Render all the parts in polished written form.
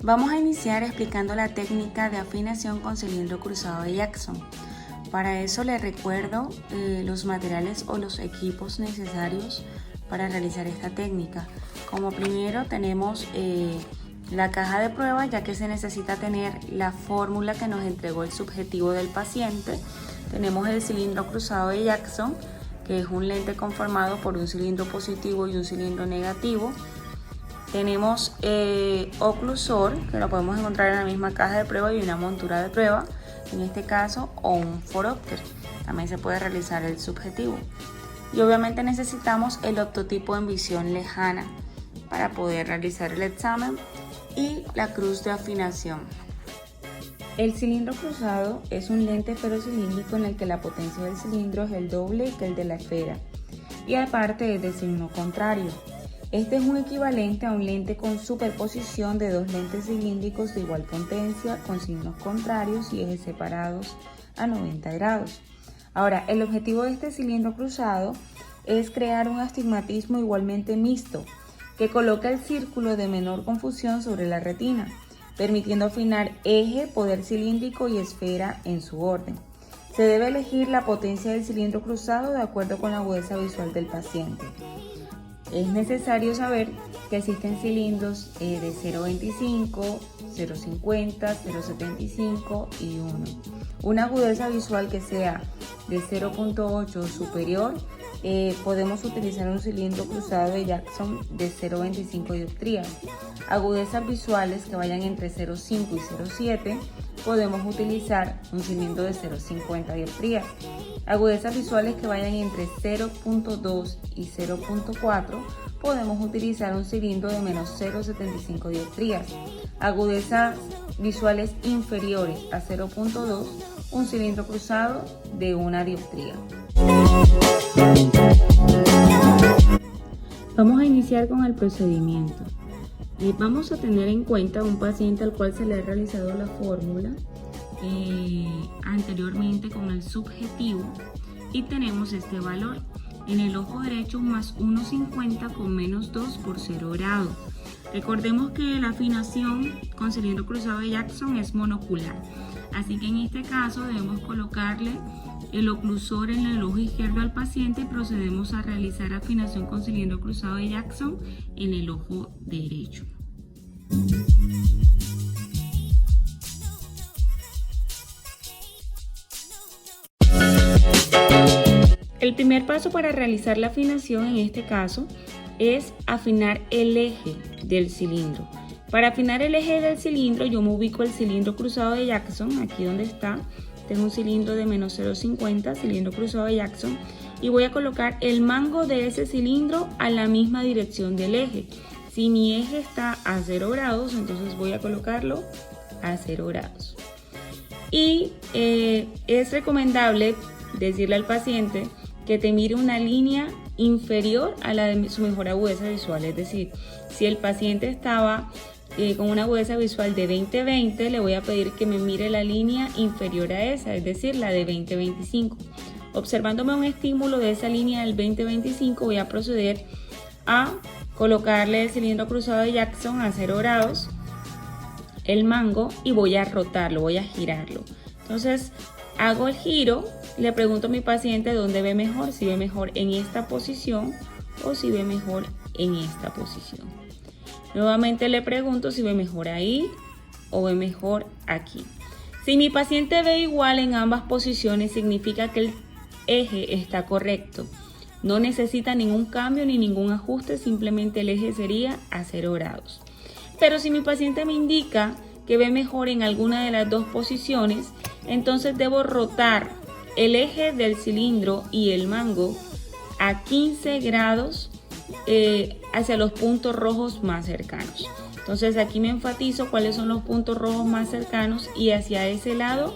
Vamos a iniciar explicando la técnica de afinación con cilindro cruzado de Jackson. Para eso les recuerdo los materiales o los equipos necesarios para realizar esta técnica. Como primero tenemos la caja de prueba, ya que se necesita tener la fórmula que nos entregó el subjetivo del paciente. Tenemos el cilindro cruzado de Jackson, que es un lente conformado por un cilindro positivo y un cilindro negativo. Tenemos oclusor, que lo podemos encontrar en la misma caja de prueba, y una montura de prueba, en este caso, o un foróptero. También se puede realizar el subjetivo. Y obviamente necesitamos el optotipo en visión lejana para poder realizar el examen y la cruz de afinación. El cilindro cruzado es un lente ferrocilíndrico en el que la potencia del cilindro es el doble que el de la esfera y aparte es de signo contrario. Este es un equivalente a un lente con superposición de dos lentes cilíndricos de igual potencia con signos contrarios y ejes separados a 90 grados. Ahora, el objetivo de este cilindro cruzado es crear un astigmatismo igualmente mixto que coloca el círculo de menor confusión sobre la retina, permitiendo afinar eje, poder cilíndrico y esfera en su orden. Se debe elegir la potencia del cilindro cruzado de acuerdo con la agudeza visual del paciente. Es necesario saber que existen cilindros de 0.25, 0.50, 0.75 y 1. Una agudeza visual que sea de 0.8 o superior, podemos utilizar un cilindro cruzado de Jackson de 0.25 dioptrías. Agudezas visuales que vayan entre 0.5 y 0.7, podemos utilizar un cilindro de 0.50 dioptrías. Agudezas visuales que vayan entre 0.2 y 0.4, podemos utilizar un cilindro de menos 0.75 dioptrías. Agudezas visuales inferiores a 0.2, un cilindro cruzado de 1 dioptría. Vamos a iniciar con el procedimiento. Vamos a tener en cuenta un paciente al cual se le ha realizado la fórmula anteriormente con el subjetivo y tenemos este valor. En el ojo derecho más 1,50 con menos 2 por 0 grado. Recordemos que la afinación con cilindro cruzado de Jackson es monocular, así que en este caso debemos colocarle el oclusor en el ojo izquierdo al paciente y procedemos a realizar afinación con cilindro cruzado de Jackson en el ojo derecho. El primer paso para realizar la afinación en este caso es afinar el eje del cilindro. Para afinar el eje del cilindro yo me ubico el cilindro cruzado de Jackson, aquí donde está. Tengo un cilindro de menos 0.50, cilindro cruzado de Jackson, y voy a colocar el mango de ese cilindro a la misma dirección del eje. Si mi eje está a 0 grados, entonces voy a colocarlo a 0 grados. Y es recomendable decirle al paciente que te mire una línea inferior a la de su mejor agudeza visual. Es decir, si el paciente estaba con una agudeza visual de 20-20, le voy a pedir que me mire la línea inferior a esa, es decir, la de 20-25. Observándome un estímulo de esa línea del 20-25, voy a proceder a colocarle el cilindro cruzado de Jackson a 0 grados, el mango, y voy a rotarlo, voy a girarlo. Entonces hago el giro, le pregunto a mi paciente dónde ve mejor, si ve mejor en esta posición o si ve mejor en esta posición. Nuevamente le pregunto si ve mejor ahí o ve mejor aquí. Si mi paciente ve igual en ambas posiciones, significa que el eje está correcto. No necesita ningún cambio ni ningún ajuste, simplemente el eje sería a 0 grados. Pero si mi paciente me indica que ve mejor en alguna de las dos posiciones, entonces debo rotar el eje del cilindro y el mango a 15 grados hacia los puntos rojos más cercanos. Entonces aquí me enfatizo cuáles son los puntos rojos más cercanos y hacia ese lado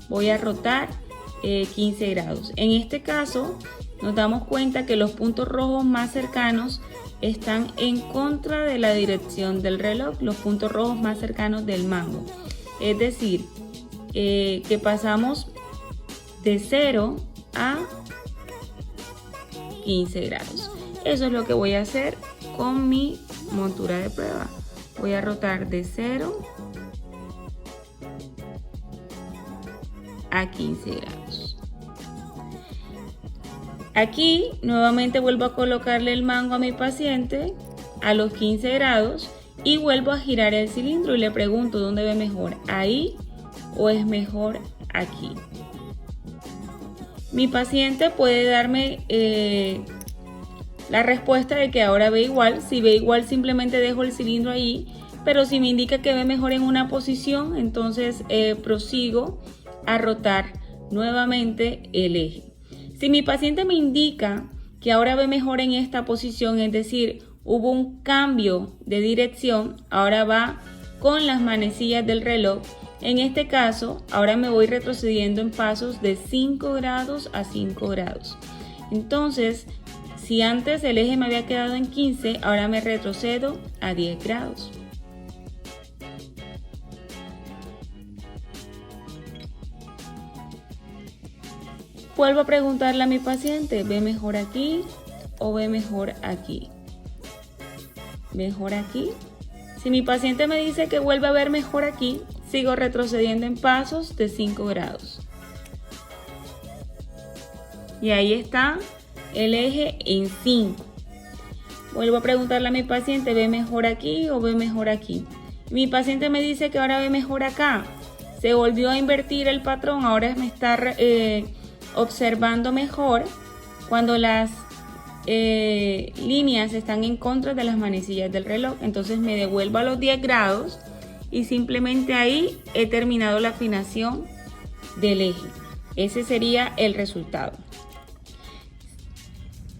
voy a rotar 15 grados. En este caso nos damos cuenta que los puntos rojos más cercanos están en contra de la dirección del reloj, los puntos rojos más cercanos del mango. Es decir, que pasamos de 0 a 15 grados. Eso es lo que voy a hacer con mi montura de prueba. Voy a rotar de 0 a 15 grados. Aquí nuevamente vuelvo a colocarle el mango a mi paciente a los 15 grados y vuelvo a girar el cilindro y le pregunto dónde ve mejor, ahí o es mejor aquí. Mi paciente puede darme la respuesta de que ahora ve igual. Si ve igual, simplemente dejo el cilindro ahí, pero si me indica que ve mejor en una posición, entonces prosigo a rotar nuevamente el eje. Si mi paciente me indica que ahora ve mejor en esta posición, es decir, hubo un cambio de dirección, ahora va con las manecillas del reloj. En este caso, ahora me voy retrocediendo en pasos de 5 grados a 5 grados. Entonces, si antes el eje me había quedado en 15, ahora me retrocedo a 10 grados. Vuelvo a preguntarle a mi paciente, ¿ve mejor aquí o ve mejor aquí? ¿Mejor aquí? Si mi paciente me dice que vuelve a ver mejor aquí, sigo retrocediendo en pasos de 5 grados. Y ahí está el eje en 5. Vuelvo a preguntarle a mi paciente, ¿ve mejor aquí o ve mejor aquí? Mi paciente me dice que ahora ve mejor acá. Se volvió a invertir el patrón, ahora me está observando mejor cuando las líneas están en contra de las manecillas del reloj. Entonces me devuelvo a los 10 grados y simplemente ahí he terminado la afinación del eje. Ese sería el resultado.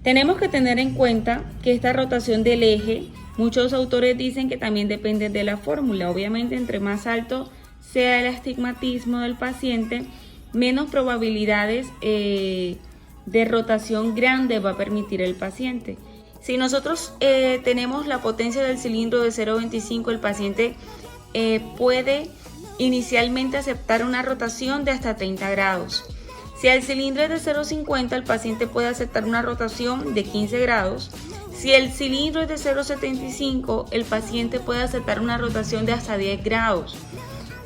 Tenemos que tener en cuenta que esta rotación del eje, muchos autores dicen que también depende de la fórmula. Obviamente, entre más alto sea el astigmatismo del paciente, menos probabilidades de rotación grande va a permitir el paciente. Si nosotros tenemos la potencia del cilindro de 0,25, el paciente puede inicialmente aceptar una rotación de hasta 30 grados. Si el cilindro es de 0,50, el paciente puede aceptar una rotación de 15 grados. Si el cilindro es de 0,75, el paciente puede aceptar una rotación de hasta 10 grados.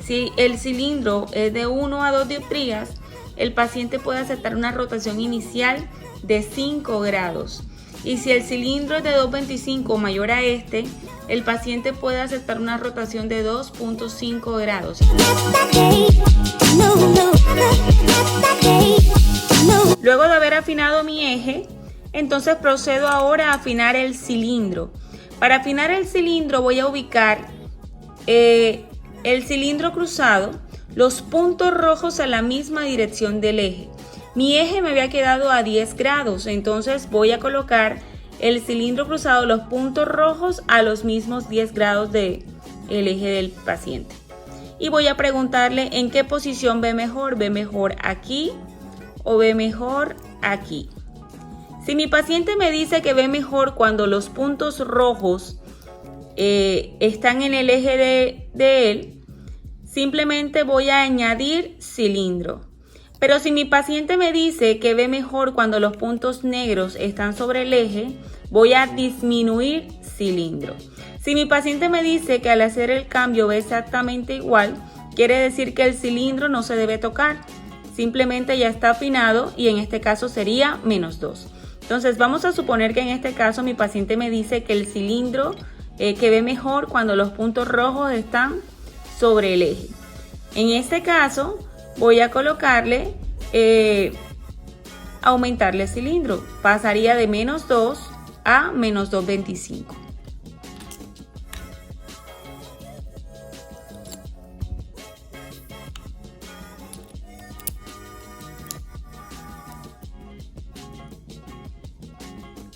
Si el cilindro es de 1 a 2 dioptrías, el paciente puede aceptar una rotación inicial de 5 grados. Y si el cilindro es de 2,25 o mayor a este, el paciente puede aceptar una rotación de 2,5 grados. Luego de haber afinado mi eje, entonces procedo ahora a afinar el cilindro. Para afinar el cilindro voy a ubicar el cilindro cruzado, los puntos rojos a la misma dirección del eje. Mi eje me había quedado a 10 grados, entonces voy a colocar el cilindro cruzado, los puntos rojos a los mismos 10 grados del eje del paciente. Y voy a preguntarle en qué posición ve mejor aquí o ve mejor aquí. Si mi paciente me dice que ve mejor cuando los puntos rojos están en el eje de él, simplemente voy a añadir cilindro. Pero si mi paciente me dice que ve mejor cuando los puntos negros están sobre el eje, voy a disminuir cilindro. Si mi paciente me dice que al hacer el cambio ve exactamente igual, quiere decir que el cilindro no se debe tocar. Simplemente ya está afinado y en este caso sería -2. Entonces vamos a suponer que en este caso mi paciente me dice que el cilindro que ve mejor cuando los puntos rojos están sobre el eje. En este caso voy a colocarle, aumentarle el cilindro. Pasaría de -2 a -2,25.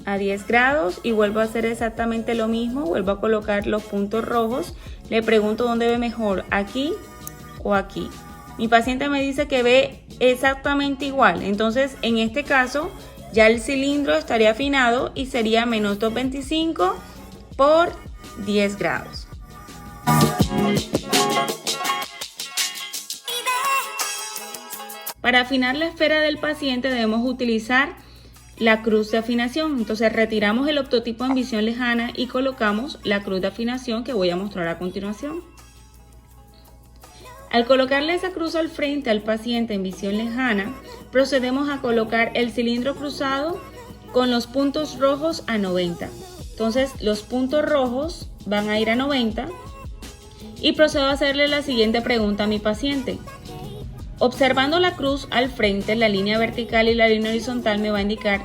A 10 grados y vuelvo a hacer exactamente lo mismo, vuelvo a colocar los puntos rojos, le pregunto dónde ve mejor, aquí o aquí. Mi paciente me dice que ve exactamente igual, entonces en este caso ya el cilindro estaría afinado y sería -2,25 por 10 grados. Para afinar la esfera del paciente debemos utilizar la cruz de afinación. Entonces retiramos el optotipo en visión lejana y colocamos la cruz de afinación que voy a mostrar a continuación. Al colocarle esa cruz al frente al paciente en visión lejana, procedemos a colocar el cilindro cruzado con los puntos rojos a 90. Entonces los puntos rojos van a ir a 90 y procedo a hacerle la siguiente pregunta a mi paciente. Observando la cruz al frente, la línea vertical y la línea horizontal me va a indicar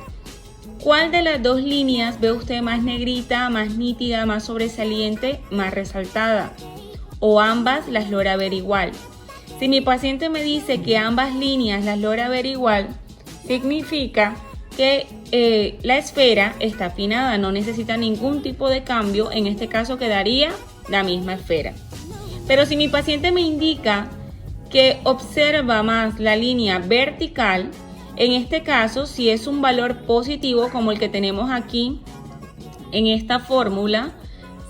cuál de las dos líneas ve usted más negrita, más nítida, más sobresaliente, más resaltada, o ambas las logra ver igual. Si mi paciente me dice que ambas líneas las logra ver igual, significa que la esfera está afinada, no necesita ningún tipo de cambio, en este caso quedaría la misma esfera. Pero si mi paciente me indica que observa más la línea vertical, en este caso, si es un valor positivo como el que tenemos aquí en esta fórmula,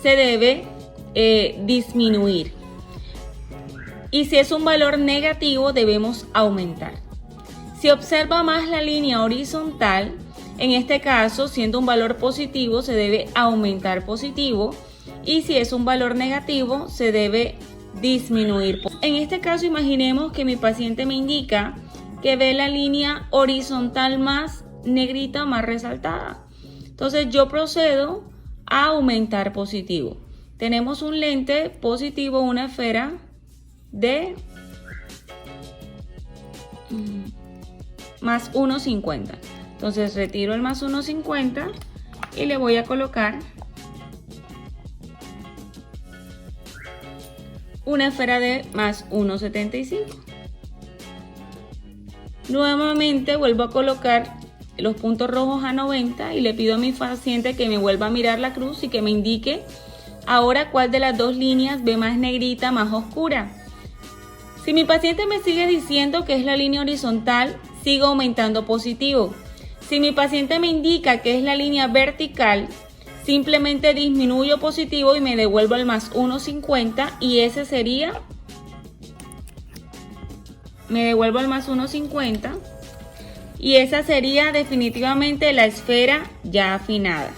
se debe disminuir. Y si es un valor negativo, debemos aumentar. Si observa más la línea horizontal, en este caso, siendo un valor positivo, se debe aumentar positivo. Y si es un valor negativo, se debe disminuir. En este caso, imaginemos que mi paciente me indica que ve la línea horizontal más negrita, más resaltada. Entonces yo procedo a aumentar positivo. Tenemos un lente positivo, una esfera de más 1,50. Entonces retiro el más 1,50 y le voy a colocar una esfera de más 1,75. Nuevamente vuelvo a colocar los puntos rojos a 90 y le pido a mi paciente que me vuelva a mirar la cruz y que me indique ahora cuál de las dos líneas ve más negrita, más oscura. Si mi paciente me sigue diciendo que es la línea horizontal, sigo aumentando positivo. Si mi paciente me indica que es la línea vertical, simplemente disminuyo positivo y me devuelvo al más 1,50 y ese sería, me devuelvo al más 1,50 y esa sería definitivamente la esfera ya afinada.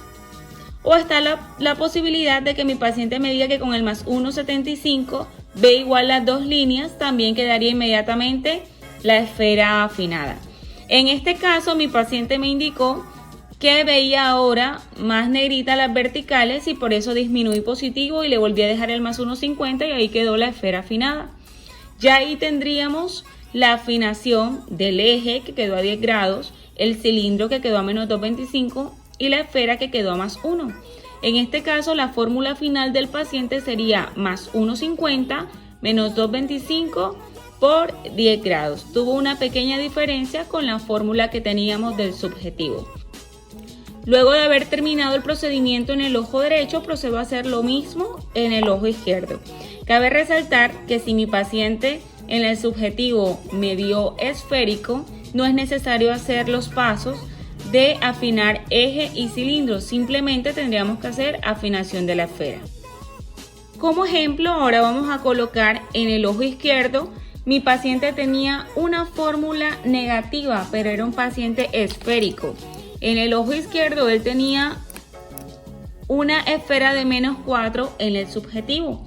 O está la posibilidad de que mi paciente me diga que con el más 1,75 ve igual las dos líneas, también quedaría inmediatamente la esfera afinada. En este caso mi paciente me indicó que veía ahora más negrita las verticales y por eso disminuí positivo y le volví a dejar el más 1,50 y ahí quedó la esfera afinada. Ya ahí tendríamos la afinación del eje que quedó a 10 grados, el cilindro que quedó a menos 2,25 y la esfera que quedó a más 1. En este caso la fórmula final del paciente sería más 1,50 menos 2,25 por 10 grados. Tuvo una pequeña diferencia con la fórmula que teníamos del subjetivo. Luego de haber terminado el procedimiento en el ojo derecho, procedo a hacer lo mismo en el ojo izquierdo. Cabe resaltar que si mi paciente en el subjetivo me dio esférico, no es necesario hacer los pasos de afinar eje y cilindro, simplemente tendríamos que hacer afinación de la esfera. Como ejemplo, ahora vamos a colocar en el ojo izquierdo. Mi paciente tenía una fórmula negativa, pero era un paciente esférico. En el ojo izquierdo él tenía una esfera de menos 4 en el subjetivo.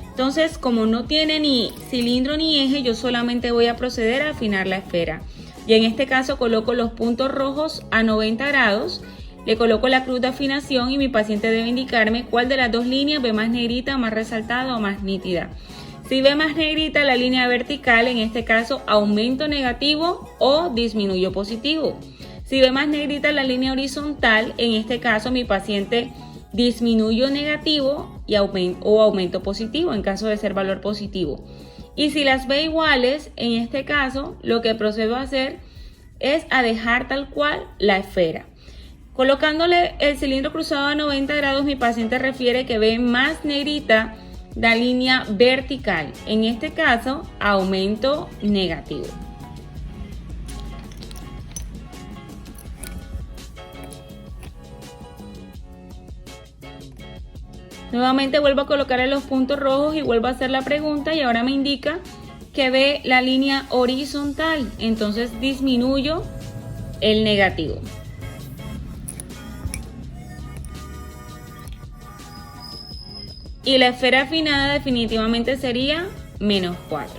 Entonces, como no tiene ni cilindro ni eje, yo solamente voy a proceder a afinar la esfera. Y en este caso coloco los puntos rojos a 90 grados, le coloco la cruz de afinación y mi paciente debe indicarme cuál de las dos líneas ve más negrita, más resaltada o más nítida. Si ve más negrita la línea vertical, en este caso aumento negativo o disminuyo positivo. Si ve más negrita la línea horizontal, en este caso mi paciente disminuyo negativo o aumento positivo en caso de ser valor positivo. Y si las ve iguales, en este caso lo que procedo a hacer es a dejar tal cual la esfera. Colocándole el cilindro cruzado a 90 grados, mi paciente refiere que ve más negrita la línea vertical. En este caso, aumento negativo. Nuevamente vuelvo a colocarle los puntos rojos y vuelvo a hacer la pregunta y ahora me indica que ve la línea horizontal. Entonces disminuyo el negativo. Y la esfera afinada definitivamente sería menos 4.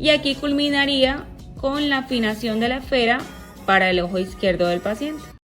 Y aquí culminaría con la afinación de la esfera para el ojo izquierdo del paciente.